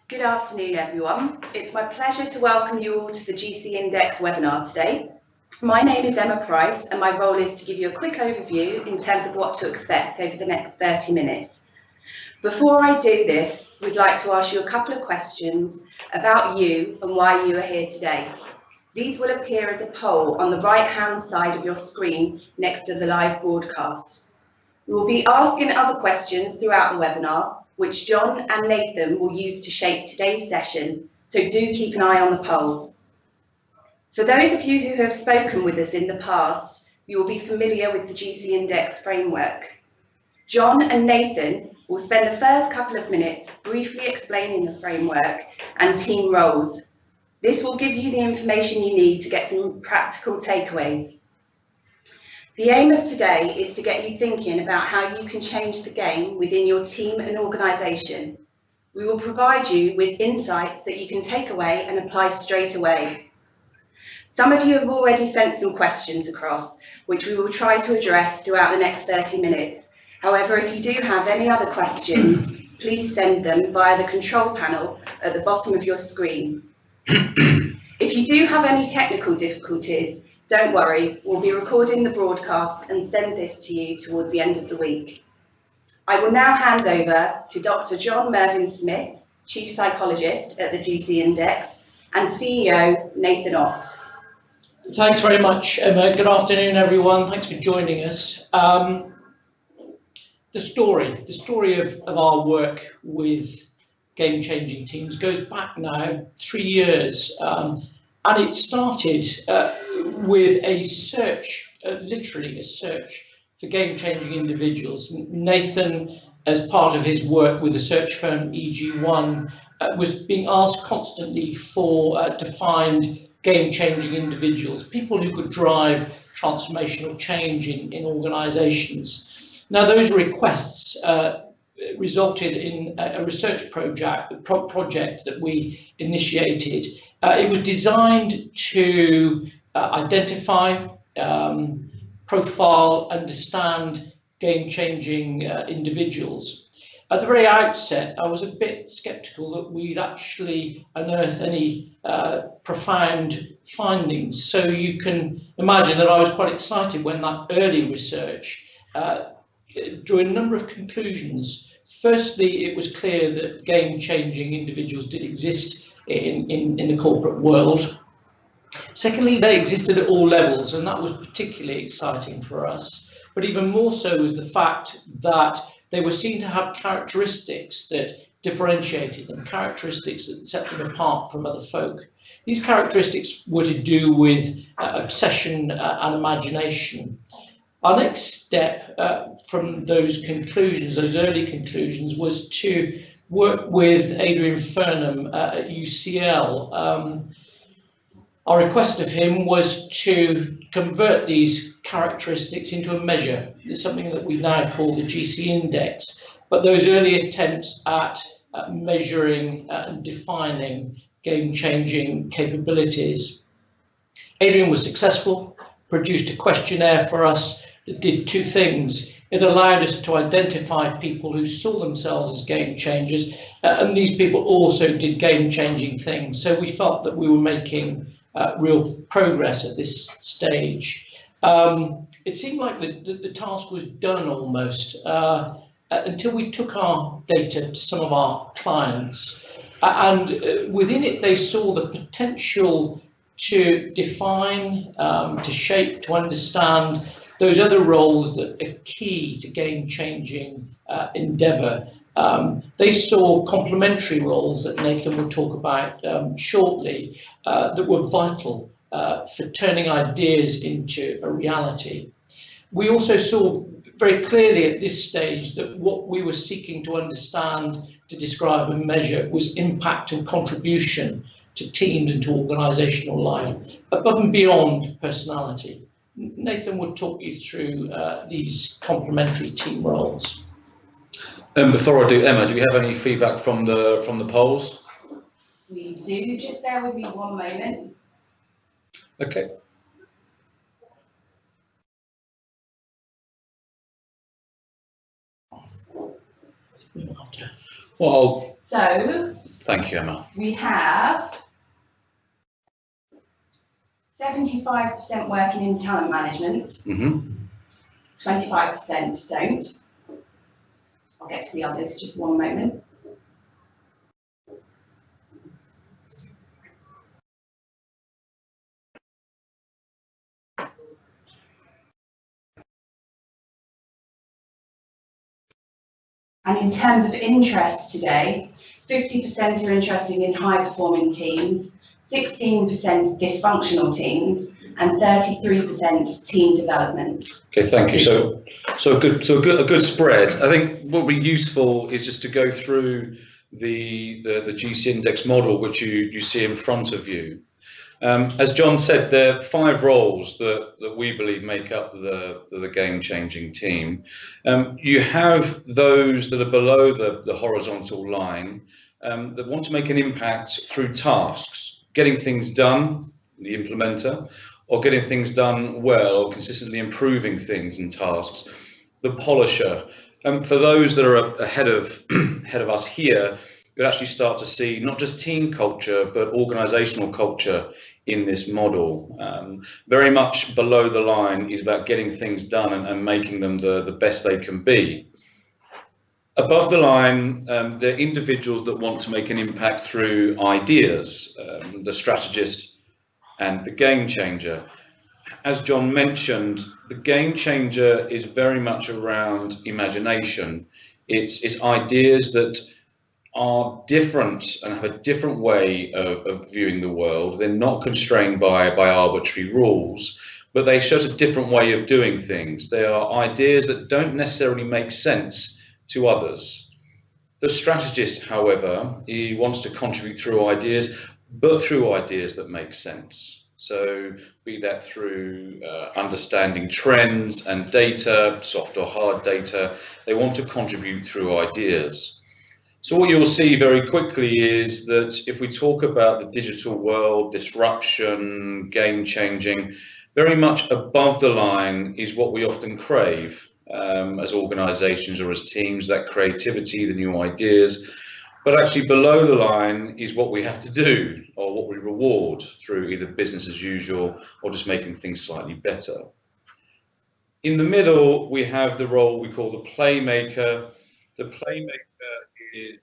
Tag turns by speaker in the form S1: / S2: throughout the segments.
S1: Good afternoon, everyone. It's my pleasure to welcome you all to the GC Index webinar today. My name is Emma Price, and my role is to give you a quick overview in terms of what to expect over the next 30 minutes. Before I do this, we'd like to ask you a couple of questions about you and why you are here today. These will appear as a poll on the right-hand side of your screen next to the live broadcast. We will be asking other questions throughout the webinar, which John and Nathan will use to shape today's session, so do keep an eye on the poll. For those of you who have spoken with us in the past, you will be familiar with the GC Index framework. John and Nathan will spend the first couple of minutes briefly explaining the framework and team roles. This will give you the information you need to get some practical takeaways. The aim of today is to get you thinking about how you can change the game within your team and organisation. We will provide you with insights that you can take away and apply straight away. Some of you have already sent some questions across, which we will try to address throughout the next 30 minutes. However, if you do have any other questions, please send them via the control panel at the bottom of your screen. If you do have any technical difficulties, don't worry, we'll be recording the broadcast and send this to you towards the end of the week. I will now hand over to Dr. John Mervyn Smith, Chief Psychologist at the GC Index, and CEO Nathan Ott.
S2: Thanks very much, Emma. Good afternoon, everyone. Thanks for joining us. The story of our work with game-changing teams goes back now 3 years. And it started with a search, literally a search for game-changing individuals. Nathan, as part of his work with the search firm EG1, was being asked constantly to find game-changing individuals, people who could drive transformational change in organisations. Now, those requests resulted in a research project that we initiated. It was designed to identify, profile, understand game-changing individuals. At the very outset, I was a bit sceptical that we'd actually unearth any profound findings. So you can imagine that I was quite excited when that early research drew a number of conclusions. Firstly, it was clear that game-changing individuals did exist in the corporate world. Secondly, they existed at all levels, and that was particularly exciting for us. But even more so was the fact that they were seen to have characteristics that differentiated them, characteristics that set them apart from other folk. These characteristics were to do with obsession and imagination. Our next step from those conclusions, those early conclusions, was to work with Adrian Furnham at UCL. Our request of him was to convert these characteristics into a measure. It's something that we now call the GC Index, but those early attempts at measuring and defining game-changing capabilities. Adrian was successful, produced a questionnaire for us that did two things. It allowed us to identify people who saw themselves as game changers, and these people also did game-changing things. So we felt that we were making real progress at this stage. It seemed like the task was done almost until we took our data to some of our clients, and within it they saw the potential to define, to shape, to understand those other roles that are key to game-changing endeavour. They saw complementary roles that Nathan will talk about shortly that were vital for turning ideas into a reality. We also saw very clearly at this stage that what we were seeking to understand, to describe and measure was impact and contribution to teams and to organisational life, above and beyond personality. Nathan would talk you through these complementary team roles.
S3: Before I do, Emma, do we have any feedback from the polls?
S1: We do. Just bear with me one moment.
S3: Okay.
S2: Well,
S1: So
S3: Thank you, Emma.
S1: We have 75% working in talent management, 25% don't. I'll get to the others, just one moment. And in terms of interest today, 50% are interested in high-performing teams, 16% dysfunctional teams, and 33% team development.
S3: Okay, thank you. So a good spread. I think what would be useful is just to go through the GC index model, which you see in front of you. As John said, there are 5 roles that we believe make up the game-changing team. You have those that are below the horizontal line that want to make an impact through tasks, getting things done, the implementer, or getting things done well, or consistently improving things and tasks, the polisher. For those that are ahead of us here, you'll actually start to see not just team culture, but organizational culture in this model. Very much below the line is about getting things done and making them the best they can be. Above the line, there are individuals that want to make an impact through ideas, the strategist and the game changer. As John mentioned, the game changer is very much around imagination. It's ideas that are different and have a different way of viewing the world. They're not constrained by arbitrary rules, but they show us a different way of doing things. They are ideas that don't necessarily make sense to others. The strategist, however, he wants to contribute through ideas, but through ideas that make sense. So be that through understanding trends and data, soft or hard data, they want to contribute through ideas. So what you'll see very quickly is that if we talk about the digital world, disruption, game changing, very much above the line is what we often crave as organizations or as teams, that creativity, the new ideas. But actually below the line is what we have to do, or what we reward through either business as usual or just making things slightly better. In the middle, we have the role we call the playmaker. The playmaker is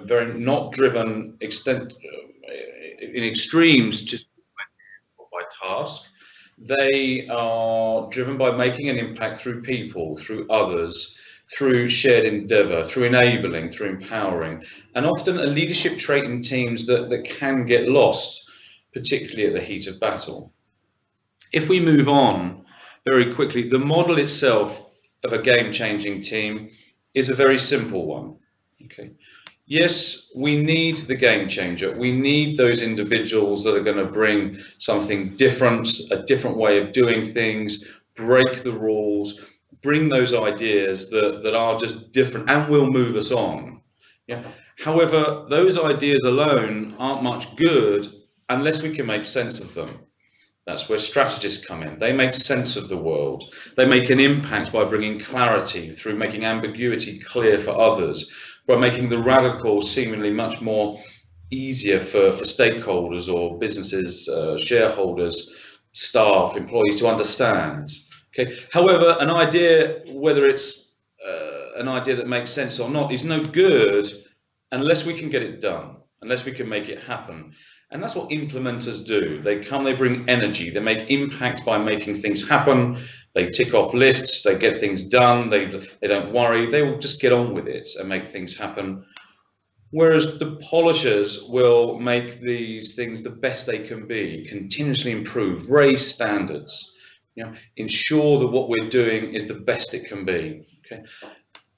S3: very not driven in extremes just by task. They are driven by making an impact through people, through others, through shared endeavour, through enabling, through empowering, and often a leadership trait in teams that can get lost, particularly at the heat of battle. If we move on very quickly, the model itself of a game-changing team is a very simple one. Okay. Yes, we need the game changer. We need those individuals that are going to bring something different, a different way of doing things, break the rules, bring those ideas that are just different and will move us on. Yeah. However, those ideas alone aren't much good unless we can make sense of them. That's where strategists come in. They make sense of the world. They make an impact by bringing clarity through making ambiguity clear for others, by making the radical seemingly much more easier for stakeholders or businesses, shareholders, staff, employees to understand. Okay. However, an idea, whether it's an idea that makes sense or not, is no good unless we can get it done, unless we can make it happen. And that's what implementers do. They come, they bring energy, they make impact by making things happen. They tick off lists, they get things done, they don't worry, they will just get on with it and make things happen. Whereas the polishers will make these things the best they can be, continuously improve, raise standards, you know, ensure that what we're doing is the best it can be. Okay.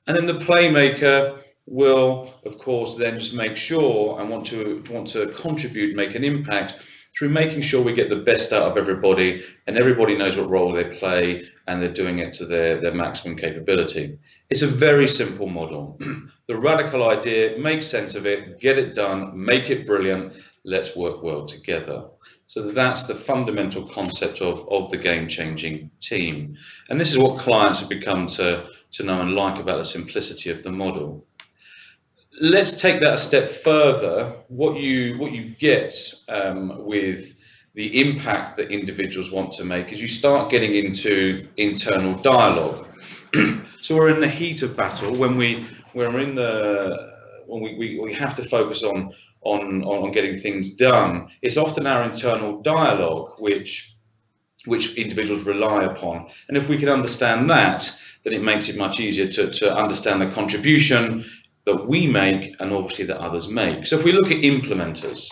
S3: And then the playmaker will, of course, then just make sure and want to contribute, make an impact through making sure we get the best out of everybody and everybody knows what role they play and they're doing it to their maximum capability. It's a very simple model. The radical idea, make sense of it, get it done, make it brilliant, let's work well together. So that's the fundamental concept of the game-changing team. And this is what clients have become to know and like about the simplicity of the model. let's take that a step further. What you get with the impact that individuals want to make is you start getting into internal dialogue. So we're in the heat of battle when we have to focus on getting things done. It's often our internal dialogue which individuals rely upon, and if we can understand that, then it makes it much easier to understand the contribution that we make and obviously that others make. So if we look at implementers,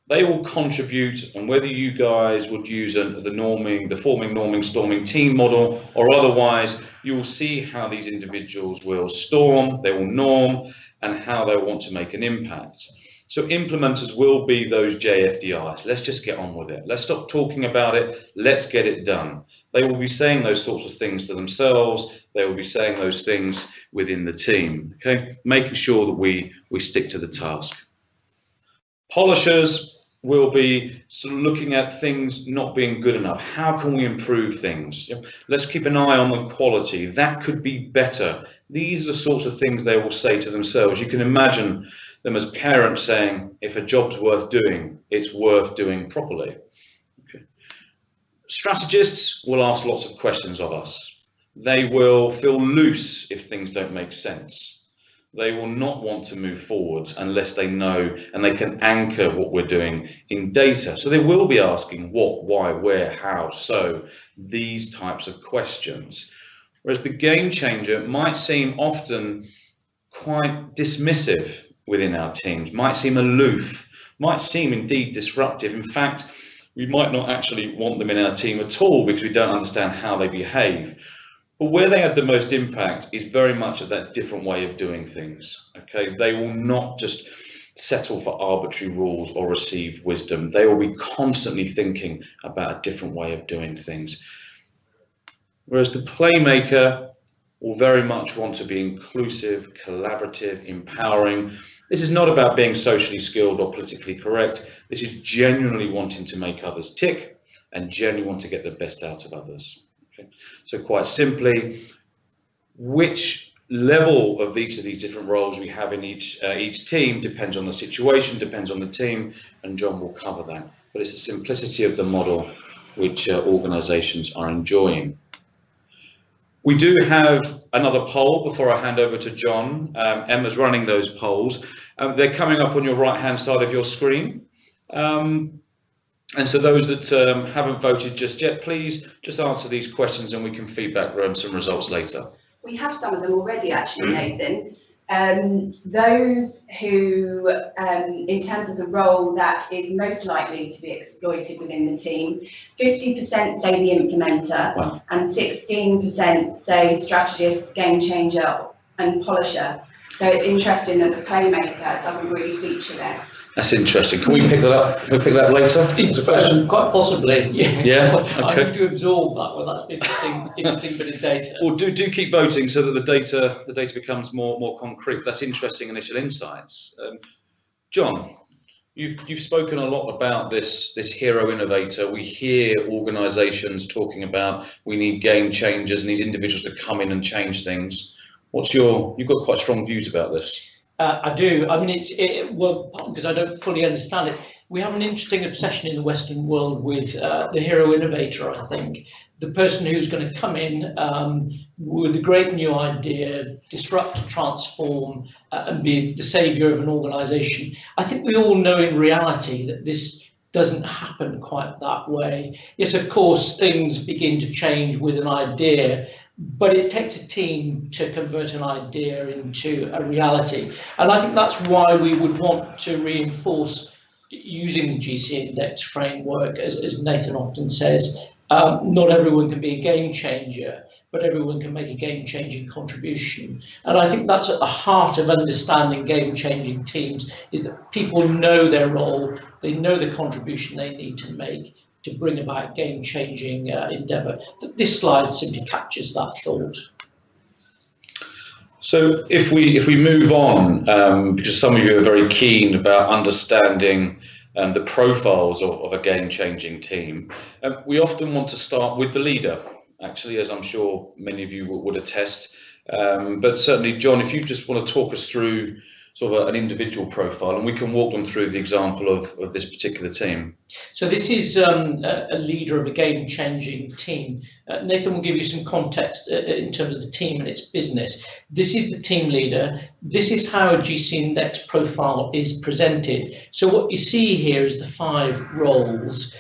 S3: they will contribute, and whether you guys would use the forming, norming, storming team model or otherwise, you will see how these individuals will storm, they will norm, and how they want to make an impact. So implementers will be those JFDIs. Let's just get on with it. Let's stop talking about it. Let's get it done. They will be saying those sorts of things to themselves. They will be saying those things within the team. Okay, making sure that we stick to the task. Polishers will be sort of looking at things not being good enough. How can we improve things? Let's keep an eye on the quality. That could be better. These are the sorts of things they will say to themselves. You can imagine them as parents saying, if a job's worth doing, it's worth doing properly. Okay. Strategists will ask lots of questions of us. They will feel loose if things don't make sense. They will not want to move forwards unless they know and they can anchor what we're doing in data. So they will be asking what, why, where, how, so, these types of questions. Whereas the game changer might seem often quite dismissive within our teams, might seem aloof, might seem indeed disruptive. In fact, we might not actually want them in our team at all because we don't understand how they behave. But where they have the most impact is very much at that different way of doing things. Okay, they will not just settle for arbitrary rules or receive wisdom. They will be constantly thinking about a different way of doing things. Whereas the playmaker will very much want to be inclusive, collaborative, empowering. This is not about being socially skilled or politically correct. This is genuinely wanting to make others tick and genuinely want to get the best out of others. Okay. So quite simply, which level of each of these different roles we have in each team depends on the situation, depends on the team, and John will cover that. But it's the simplicity of the model which organisations are enjoying. We do have another poll before I hand over to John. Emma's running those polls. They're coming up on your right-hand side of your screen. And so those that haven't voted just yet, please just answer these questions and we can feedback some results later.
S1: We have some of them already, actually, Nathan. Those who, in terms of the role that is most likely to be exploited within the team, 50% say the implementer, wow, and 16% say strategist, game changer and polisher. So it's interesting that the playmaker doesn't really feature there.
S3: That's interesting. Can we pick that up? Can we pick that up later?
S2: It's a question. Quite possibly, yeah.
S3: Yeah. Okay.
S2: I need to absorb that one. That's an interesting bit of data.
S3: Well, do keep voting so that the data becomes more concrete. That's interesting initial insights. John, you've spoken a lot about this hero innovator. We hear organisations talking about we need game changers and these individuals to come in and change things. You've got quite strong views about this.
S2: I do. I mean, well, because I don't fully understand it. We have an interesting obsession in the Western world with the hero innovator, I think. The person who's going to come in with a great new idea, disrupt, transform, and be the saviour of an organisation. I think we all know in reality that this doesn't happen quite that way. Yes, of course, things begin to change with an idea, but it takes a team to convert an idea into a reality. And I think that's why we would want to reinforce using the GC Index framework, as Nathan often says. Not everyone can be a game changer, but everyone can make a game-changing contribution. And I think that's at the heart of understanding game-changing teams, is that people know their role, they know the contribution they need to make to bring about game-changing endeavour. This slide simply captures that thought.
S3: So if we move on, because some of you are very keen about understanding the profiles of a game-changing team, we often want to start with the leader, actually, as I'm sure many of you would attest. But certainly, John, if you just want to talk us through sort of an individual profile, and we can walk them through the example of this particular team.
S2: So this is a leader of a game-changing team. Nathan will give you some context in terms of the team and its business. This is the team leader. This is how a GC Index profile is presented. So what you see here is the 5 roles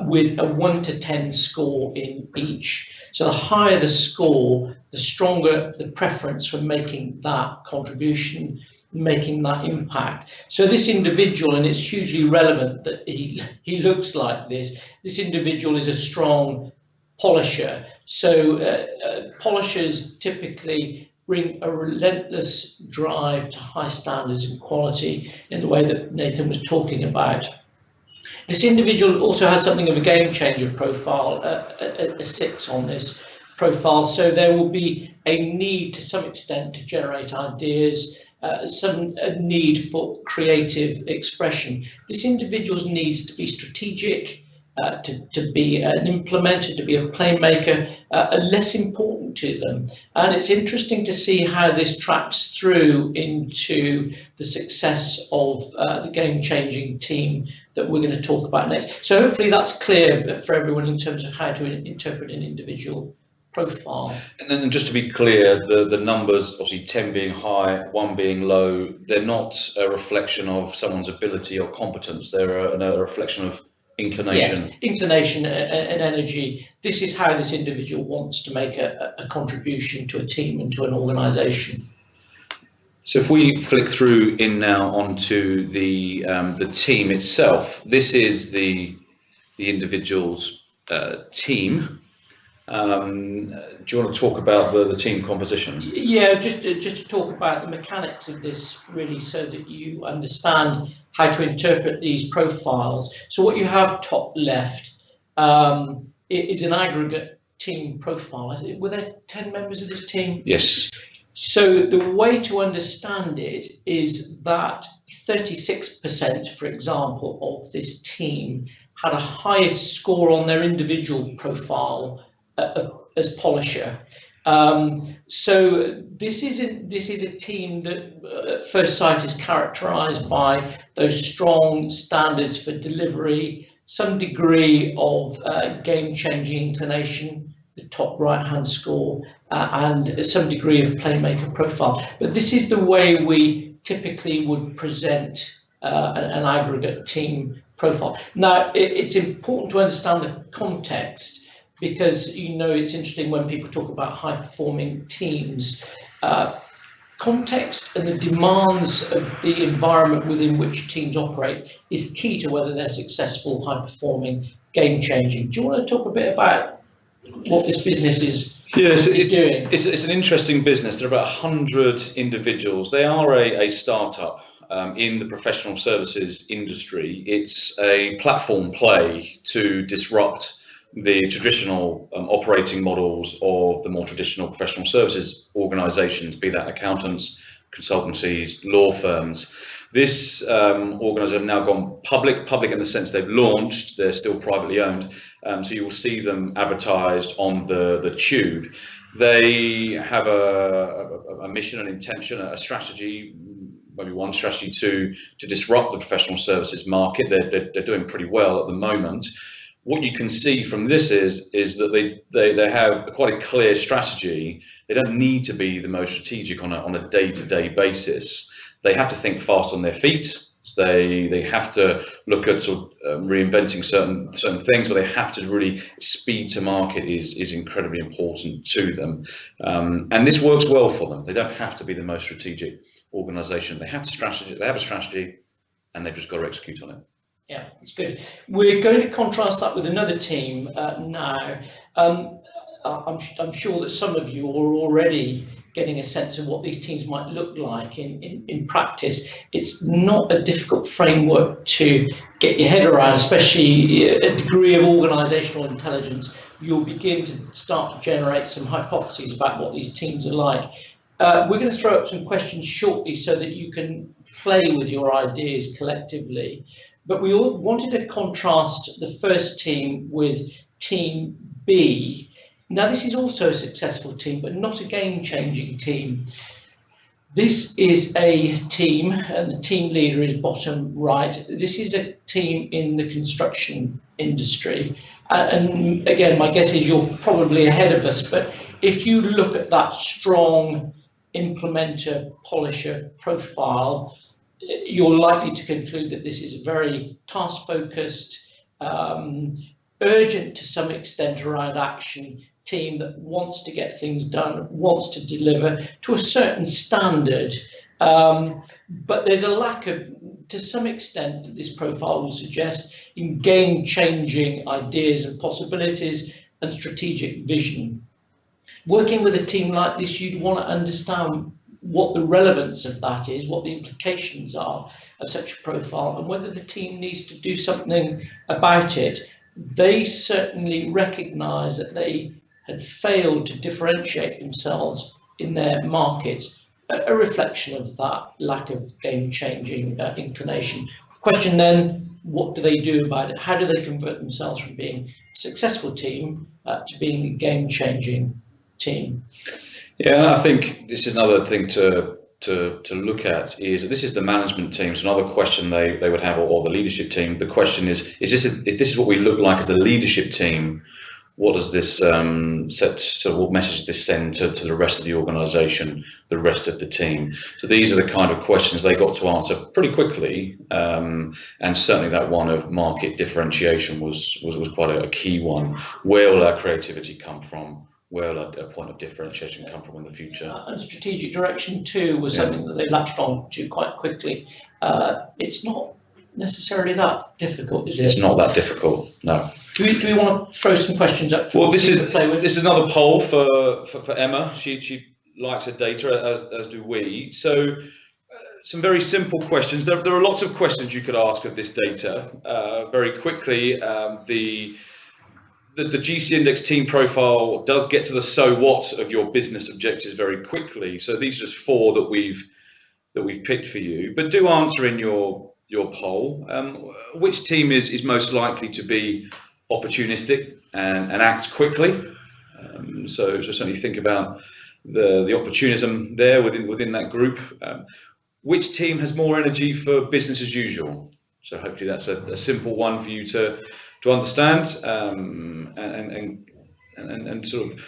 S2: with a 1 to 10 score in each. So the higher the score, the stronger the preference for making that contribution, making that impact. So this individual, and it's hugely relevant that he looks like this. This individual is a strong polisher. So polishers typically bring a relentless drive to high standards and quality in the way that Nathan was talking about. This individual also has something of a game changer profile, a 6 on this profile. So there will be a need to some extent to generate ideas, some need for creative expression. This individual needs to be strategic, to be an implementer, to be a playmaker, are less important to them. And it's interesting to see how this tracks through into the success of the game-changing team that we're going to talk about next. So hopefully that's clear for everyone in terms of how to interpret an individual profile. And
S3: then just to be clear, the numbers, obviously 10 being high, 1 being low, they're not a reflection of someone's ability or competence. They're a reflection of inclination.
S2: Yes, inclination and energy. This is how this individual wants to make a contribution to a team and to an organisation.
S3: So if we flick through in now onto the team itself, this is the individual's team. Do you want to talk about the team composition?
S2: Yeah, just to talk about the mechanics of this, really, so that you understand how to interpret these profiles. So what you have top left is an aggregate team profile. Were there 10 members of this team?
S3: Yes.
S2: So the way to understand it is that 36%, for example, of this team had a highest score on their individual profile as polisher. So this is a team that at first sight is characterized by those strong standards for delivery, some degree of game-changing inclination, the top right-hand score, and some degree of playmaker profile. But this is the way we typically would present an aggregate team profile. Now, it's important to understand the context, because it's interesting when people talk about high-performing teams. Context and the demands of the environment within which teams operate is key to whether they're successful, high-performing, game-changing. Do you want to talk a bit about what this business is doing?
S3: It's an interesting business. There are about 100 individuals. They are a startup in the professional services industry. It's a platform play to disrupt the traditional operating models of the more traditional professional services organisations, be that accountants, consultancies, law firms. This organisation have now gone public in the sense they've launched. They're still privately owned, so you will see them advertised on the tube. They have a mission, an intention, a strategy, maybe one strategy to disrupt the professional services market. They're doing pretty well at the moment. What you can see from this is that they have quite a clear strategy. They don't need to be the most strategic on a day-to-day basis. They have to think fast on their feet. They have to look at sort of reinventing certain things, but they have to really, speed to market is incredibly important to them. And this works well for them. They don't have to be the most strategic organisation. They have a strategy, and they've just got to execute on it.
S2: Yeah, it's good. We're going to contrast that with another team now. I'm sure that some of you are already getting a sense of what these teams might look like in practice. It's not a difficult framework to get your head around, especially a degree of organisational intelligence. You'll begin to start to generate some hypotheses about what these teams are like. We're going to throw up some questions shortly so that you can play with your ideas collectively. But we all wanted to contrast the first team with team B. Now, this is also a successful team, but not a game-changing team. This is a team, and the team leader is bottom right. This is a team in the construction industry. And again, my guess is you're probably ahead of us, but if you look at that strong implementer, polisher profile, you're likely to conclude that this is a very task-focused, urgent to some extent around action team that wants to get things done, wants to deliver to a certain standard. But there's a lack of, to some extent, this profile will suggest, in game-changing ideas and possibilities and strategic vision. Working with a team like this, you'd want to understand what the relevance of that is, what the implications are of such a profile, and whether the team needs to do something about it. They certainly recognise that they had failed to differentiate themselves in their markets, a reflection of that lack of game-changing inclination. Question then, what do they do about it? How do they convert themselves from being a successful team to being a game-changing team?
S3: Yeah, I think this is another thing to look at, is this is the management team. So another question they would have, or the leadership team. The question is this, if this is what we look like as a leadership team, what does this so what message does this send to the rest of the organisation, the rest of the team? So these are the kind of questions they got to answer pretty quickly, and certainly that one of market differentiation was quite a key one. Where will our creativity come from? Where will a point of differentiation come from in the future?
S2: And strategic direction too was something that they latched on to quite quickly. It's not necessarily that difficult, is it?
S3: It's not that difficult, no.
S2: Do we want to throw some questions up?
S3: Well, this is another poll for Emma. She likes her data, as do we. So some very simple questions. There are lots of questions you could ask of this data very quickly. The GC Index team profile does get to the so what of your business objectives very quickly. So these are just 4 that we've picked for you. But do answer in your poll, which team is most likely to be opportunistic and act quickly. So certainly think about the opportunism there within that group. Which team has more energy for business as usual? So hopefully that's a simple one for you to understand and sort of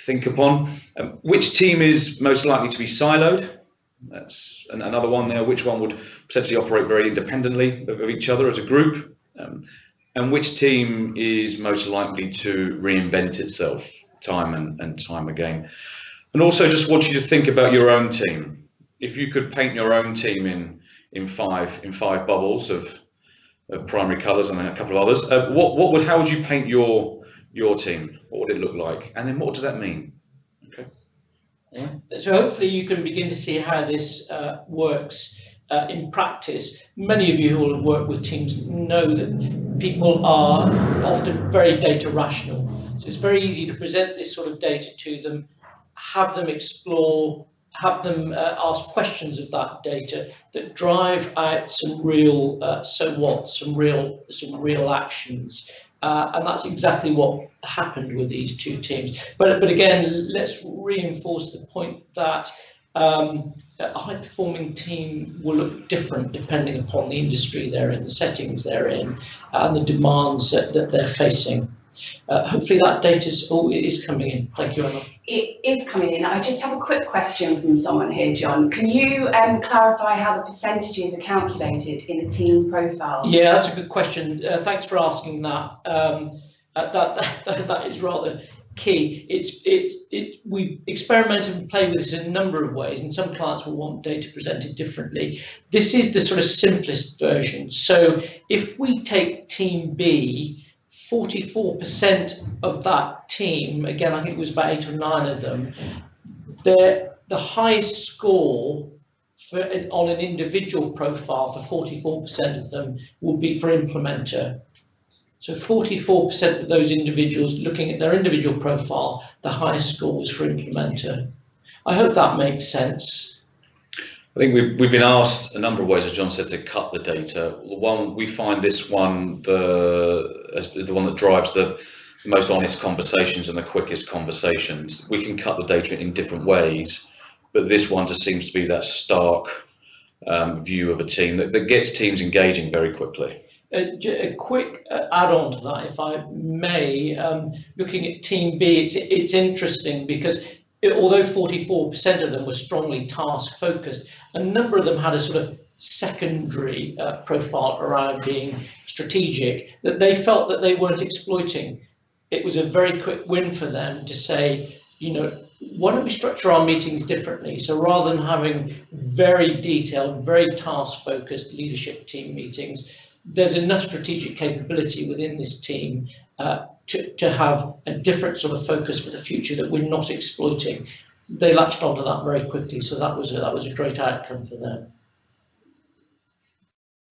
S3: think upon. Which team is most likely to be siloed? That's another one there. Which one would potentially operate very independently of each other as a group? And which team is most likely to reinvent itself time and time again? And also just want you to think about your own team. If you could paint your own team in five bubbles of primary colours and a couple of others, how would you paint your team? What would it look like? And then what does that mean? Okay.
S2: Yeah. So hopefully you can begin to see how this works in practice. Many of you who will have worked with teams know that people are often very data rational. So it's very easy to present this sort of data to them, have them explore, have them ask questions of that data that drive out some real some real actions. And that's exactly what happened with these 2 teams. But again, let's reinforce the point that a high-performing team will look different depending upon the industry they're in, the settings they're in, and the demands that they're facing. Hopefully that data is coming in. Thank you, Emma.
S1: It is coming in. I just have a quick question from someone here, John. Can you clarify how the percentages are calculated in the team profile?
S2: Yeah, that's a good question. Thanks for asking that. That is rather key. We experimented and played with this in a number of ways, and some clients will want data presented differently. This is the sort of simplest version. So if we take team B, 44% of that team, again, I think it was about 8 or 9 of them, the highest score on an individual profile for 44% of them will be for implementer. So 44% of those individuals, looking at their individual profile, the highest score was for implementer. I hope that makes sense.
S3: I think we've been asked a number of ways, as John said, to cut the data. The one we find this one is the one that drives the most honest conversations and the quickest conversations. We can cut the data in different ways, but this one just seems to be that stark view of a team that gets teams engaging very quickly.
S2: A quick add-on to that, if I may. Looking at Team B, it's interesting because although 44% of them were strongly task focused, a number of them had a sort of secondary profile around being strategic, that they felt that they weren't exploiting. It was a very quick win for them to say, you know, why don't we structure our meetings differently? So rather than having very detailed, very task focused leadership team meetings, there's enough strategic capability within this team to have a different sort of focus for the future that we're not exploiting. They latched onto that very quickly, so that was a great outcome for them.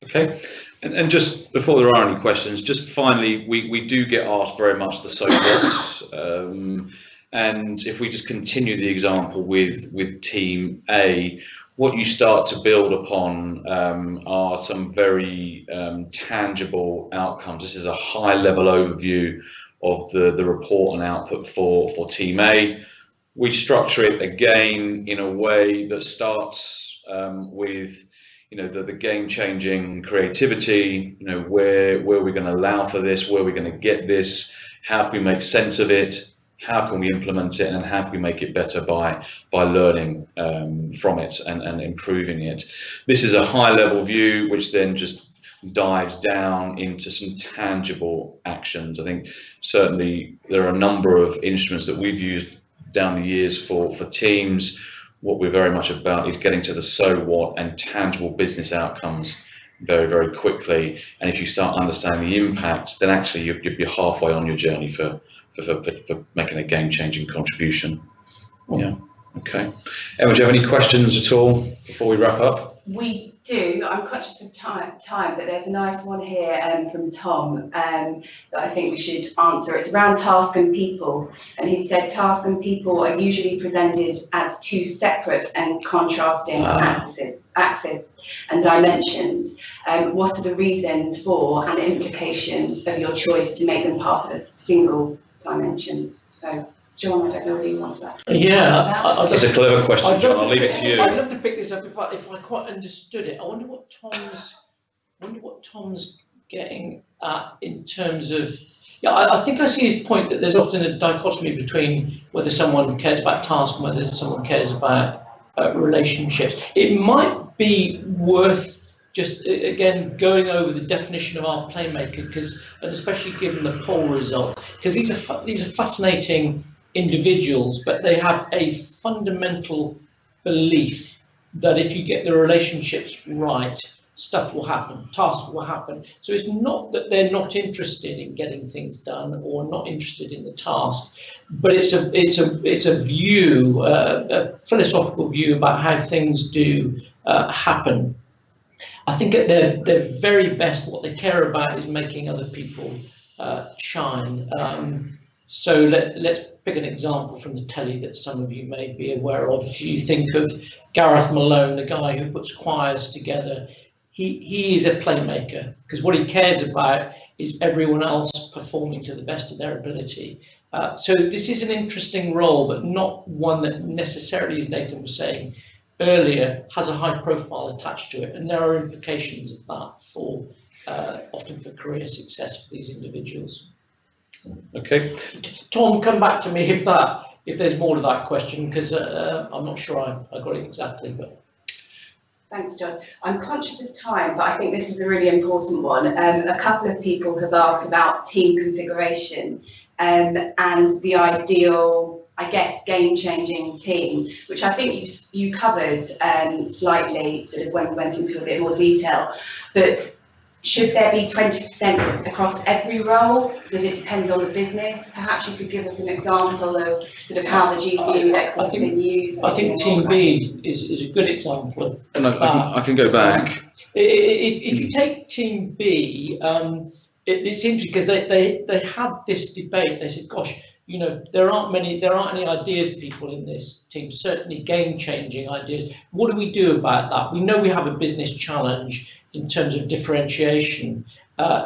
S3: Okay, and just before there are any questions, just finally, we do get asked very much the so what, and if we just continue the example with Team A, what you start to build upon are some very tangible outcomes. This is a high-level overview of the report and output for Team A. We structure it again in a way that starts with, you know, the game-changing creativity. You know, where we're going to allow for this, where we're going to get this, how can we make sense of it, how can we implement it, and how can we make it better by learning from it and improving it. This is a high-level view which then just dives down into some tangible actions. I think certainly there are a number of instruments that we've used down the years for teams. What we're very much about is getting to the so what and tangible business outcomes very, very quickly. And if you start understanding the impact, then actually you're halfway on your journey for making a game-changing contribution. Yeah. Okay. Emma, do you have any questions at all before we wrap up?
S1: We do. I'm conscious of time, but there's a nice one here from Tom that I think we should answer. It's around task and people, and he said task and people are usually presented as two separate and contrasting axes and dimensions. What are the reasons for and implications of your choice to make them part of single dimensions? So, John, I don't know whether you want that.
S2: Yeah,
S3: that's a clever question, John. I'll leave it to you.
S2: I'd love to pick this up if I quite understood it. I wonder what Tom's getting at in terms of. Yeah, I think I see his point that there's often a dichotomy between whether someone cares about tasks and whether someone cares about relationships. It might be worth just again going over the definition of our playmaker, and especially given the poll result, because these are fascinating individuals, but they have a fundamental belief that if you get the relationships right, stuff will happen, tasks will happen. So it's not that they're not interested in getting things done or not interested in the task, but it's a view, a philosophical view about how things do happen. I think at their very best, what they care about is making other people shine. So let's pick an example from the telly that some of you may be aware of. If you think of Gareth Malone, the guy who puts choirs together, he is a playmaker, because what he cares about is everyone else performing to the best of their ability. So this is an interesting role, but not one that necessarily, as Nathan was saying earlier, has a high profile attached to it, and there are implications of that for often for career success for these individuals.
S3: Okay.
S2: Tom, come back to me if there's more to that question, because I'm not sure I got it exactly. But
S1: thanks, John. I'm conscious of time, but I think this is a really important one. A couple of people have asked about team configuration and the ideal, I guess, game-changing team, which I think you covered slightly, sort of when we went into a bit more detail. But should there be 20% across every role? Does it depend on the business? Perhaps you could give us an example of sort of how the GC index has been used. I
S2: think Team B is a good example.
S3: And I can go back.
S2: If you take Team B, it's interesting because they had this debate. They said, gosh, you know, there aren't any ideas people in this team, certainly game-changing ideas. What do we do about that? We know we have a business challenge in terms of differentiation.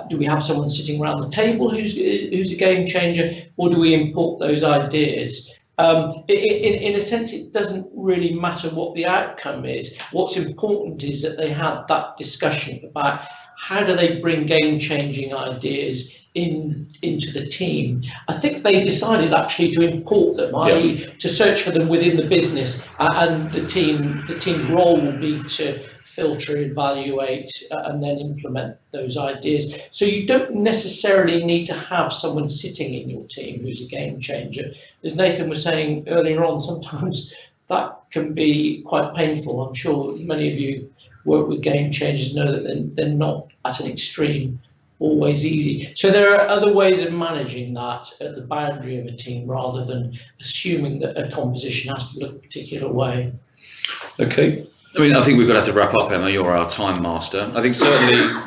S2: Do we have someone sitting around the table who's a game changer, or do we import those ideas? In a sense, it doesn't really matter what the outcome is. What's important is that they had that discussion about how do they bring game-changing ideas into the team. I think they decided actually to import them, i.e. to search for them within the business, and the team's role will be to filter, evaluate, and then implement those ideas. So you don't necessarily need to have someone sitting in your team who's a game changer. As Nathan was saying earlier on, sometimes that can be quite painful. I'm sure many of you work with game changers, know that they're not at an extreme always easy. So there are other ways of managing that at the boundary of a team, rather than assuming that a composition has to look a particular way.
S3: Okay. I mean, I think we've got to have to wrap up, Emma. You're our time master. I think certainly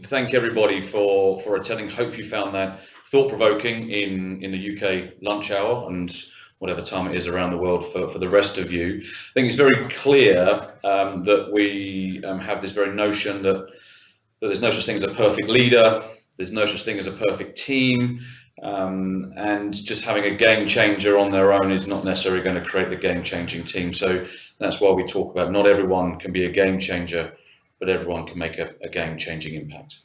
S3: thank everybody for attending. Hope you found that thought-provoking in the UK lunch hour and whatever time it is around the world for the rest of you. I think it's very clear that we have this very notion that there's no such thing as a perfect leader, there's no such thing as a perfect team, and just having a game changer on their own is not necessarily going to create the game-changing team. So that's why we talk about not everyone can be a game changer, but everyone can make a game-changing impact.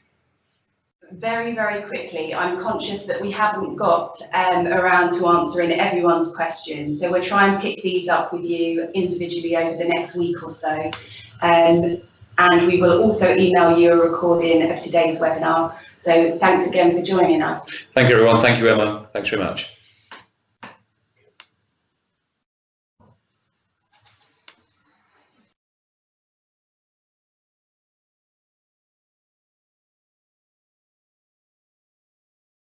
S1: Very, very quickly, I'm conscious that we haven't got around to answering everyone's questions, so we'll try and pick these up with you individually over the next week or so. And we will also email you a recording of today's webinar. So thanks again for joining us.
S3: Thank you, everyone. Thank you, Emma. Thanks very much.